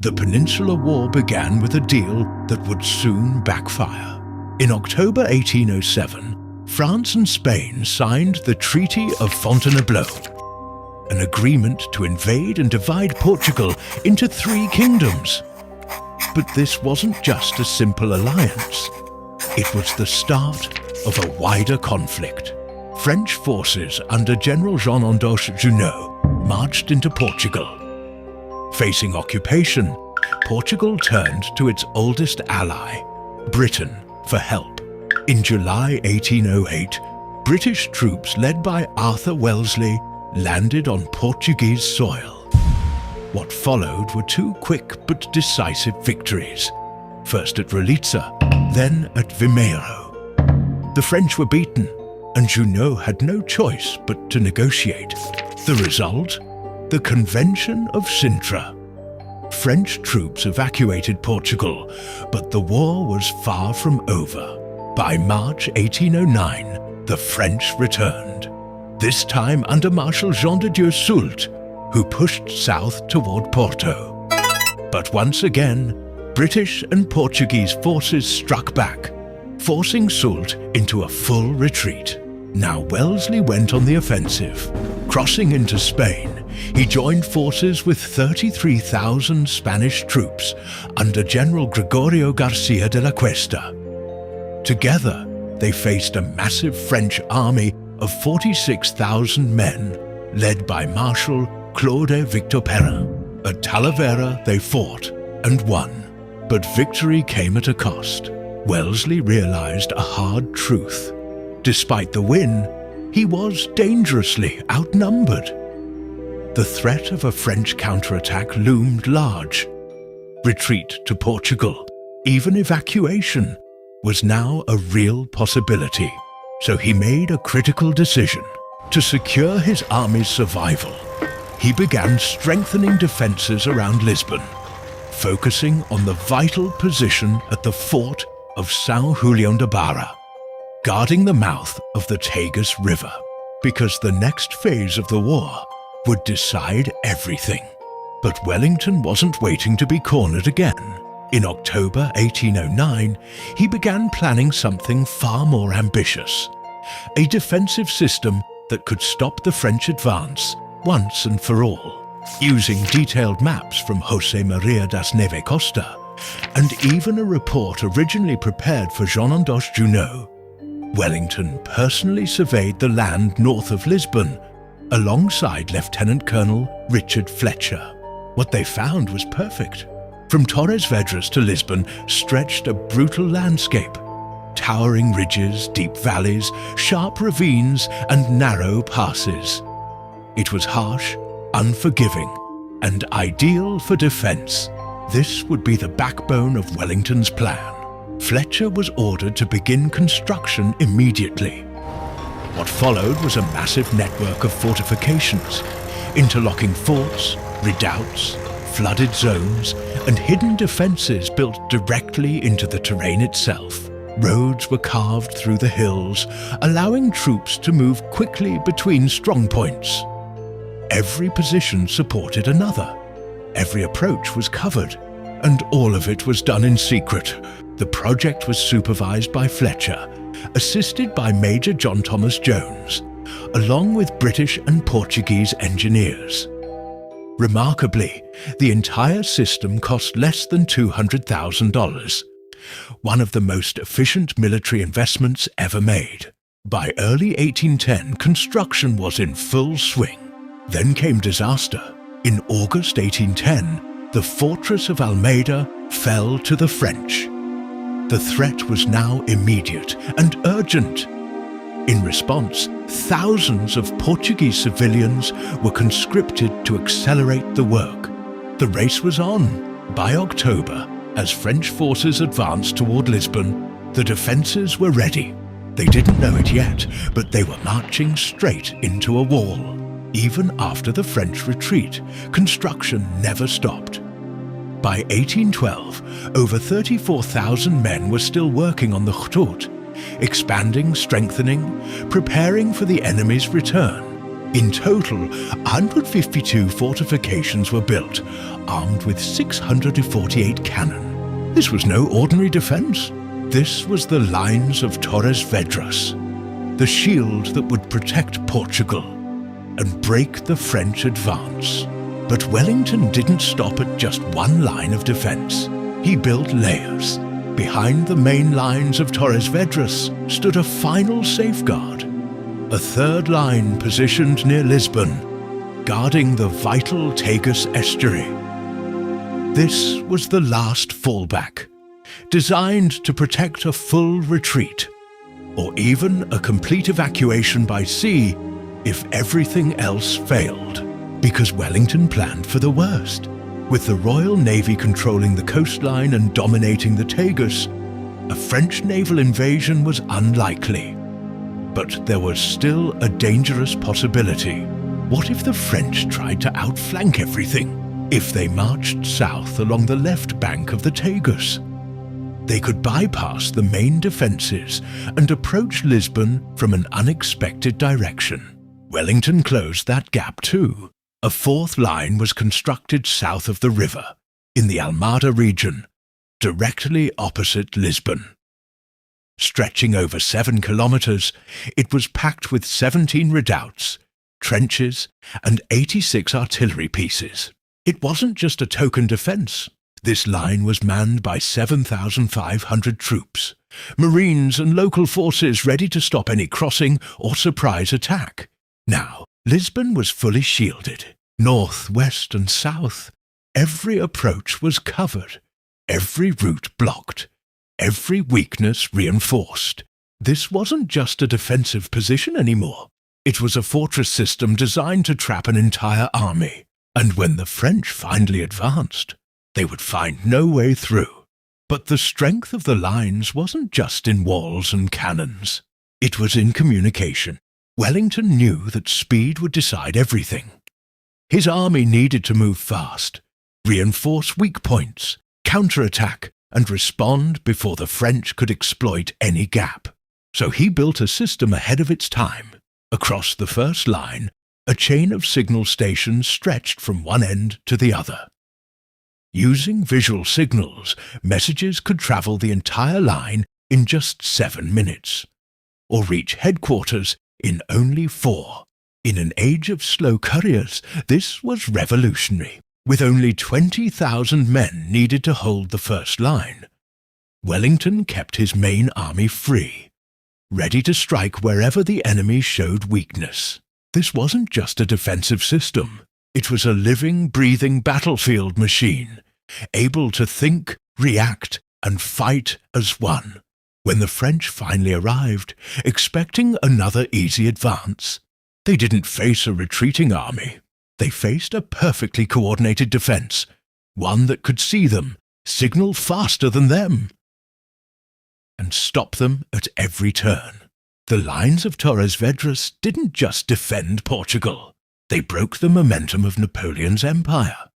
The Peninsular War began with a deal that would soon backfire. In October 1807, France and Spain signed the Treaty of Fontainebleau, an agreement to invade and divide Portugal into 3 kingdoms. But this wasn't just a simple alliance. It was the start of a wider conflict. French forces under General Jean-Andoche Junot marched into Portugal. Facing occupation, Portugal turned to its oldest ally, Britain, for help. In July 1808, British troops led by Arthur Wellesley landed on Portuguese soil. What followed were 2 quick but decisive victories, first at Roliça, then at Vimeiro. The French were beaten, and Junot had no choice but to negotiate. The result? The Convention of Sintra. French troops evacuated Portugal, but the war was far from over. By March 1809, the French returned, this time under Marshal Jean de Dieu Soult, who pushed south toward Porto. But once again, British and Portuguese forces struck back, forcing Soult into a full retreat. Now Wellesley went on the offensive. Crossing into Spain, he joined forces with 33,000 Spanish troops under General Gregorio Garcia de la Cuesta. Together, they faced a massive French army of 46,000 men, led by Marshal Claude Victor Perrin. At Talavera, they fought and won. But victory came at a cost. Wellesley realized a hard truth. Despite the win, he was dangerously outnumbered. The threat of a French counterattack loomed large. Retreat to Portugal, even evacuation, was now a real possibility. So he made a critical decision. To secure his army's survival, he began strengthening defenses around Lisbon, focusing on the vital position at the fort of São Julião de Barra, guarding the mouth of the Tagus River, because the next phase of the war would decide everything. But Wellington wasn't waiting to be cornered again. In October 1809, he began planning something far more ambitious, a defensive system that could stop the French advance once and for all. Using detailed maps from José María das Neves Costa, and even a report originally prepared for Jean-Andoche Junot, Wellington personally surveyed the land north of Lisbon, alongside Lieutenant Colonel Richard Fletcher. What they found was perfect. From Torres Vedras to Lisbon stretched a brutal landscape, towering ridges, deep valleys, sharp ravines, and narrow passes. It was harsh, unforgiving, and ideal for defense. This would be the backbone of Wellington's plan. Fletcher was ordered to begin construction immediately. What followed was a massive network of fortifications, interlocking forts, redoubts, flooded zones, and hidden defenses built directly into the terrain itself. Roads were carved through the hills, allowing troops to move quickly between strongpoints. Every position supported another. Every approach was covered, and all of it was done in secret. The project was supervised by Fletcher, assisted by Major John Thomas Jones, along with British and Portuguese engineers. Remarkably, the entire system cost less than $200,000, one of the most efficient military investments ever made. By early 1810, construction was in full swing. Then came disaster. In August 1810, the fortress of Almeida fell to the French. The threat was now immediate and urgent. In response, thousands of Portuguese civilians were conscripted to accelerate the work. The race was on. By October, as French forces advanced toward Lisbon, the defenses were ready. They didn't know it yet, but they were marching straight into a wall. Even after the French retreat, construction never stopped. By 1812, over 34,000 men were still working on the Chtot, expanding, strengthening, preparing for the enemy's return. In total, 152 fortifications were built, armed with 648 cannon. This was no ordinary defense. This was the lines of Torres Vedras, the shield that would protect Portugal and break the French advance. But Wellington didn't stop at just one line of defense. He built layers. Behind the main lines of Torres Vedras stood a final safeguard, a third line positioned near Lisbon, guarding the vital Tagus estuary. This was the last fallback, designed to protect a full retreat, or even a complete evacuation by sea if everything else failed, because Wellington planned for the worst. With the Royal Navy controlling the coastline and dominating the Tagus, a French naval invasion was unlikely. But there was still a dangerous possibility. What if the French tried to outflank everything? If they marched south along the left bank of the Tagus? They could bypass the main defences and approach Lisbon from an unexpected direction. Wellington closed that gap too. A fourth line was constructed south of the river, in the Almada region, directly opposite Lisbon. Stretching over 7 kilometres, it was packed with 17 redoubts, trenches, and 86 artillery pieces. It wasn't just a token defence. This line was manned by 7,500 troops, marines and local forces ready to stop any crossing or surprise attack. Now, Lisbon was fully shielded. North, west and south. Every approach was covered, every route blocked, every weakness reinforced. This wasn't just a defensive position anymore. It was a fortress system designed to trap an entire army. And when the French finally advanced, they would find no way through. But the strength of the lines wasn't just in walls and cannons. It was in communication. Wellington knew that speed would decide everything. His army needed to move fast, reinforce weak points, counterattack, and respond before the French could exploit any gap. So he built a system ahead of its time. Across the first line, a chain of signal stations stretched from one end to the other. Using visual signals, messages could travel the entire line in just 7 minutes, or reach headquarters in only 4. In an age of slow couriers, this was revolutionary. With only 20,000 men needed to hold the first line, Wellington kept his main army free, ready to strike wherever the enemy showed weakness. This wasn't just a defensive system. It was a living, breathing battlefield machine, able to think, react, and fight as one. When the French finally arrived, expecting another easy advance, they didn't face a retreating army. They faced a perfectly coordinated defense, one that could see them, signal faster than them, and stop them at every turn. The lines of Torres Vedras didn't just defend Portugal. They broke the momentum of Napoleon's empire.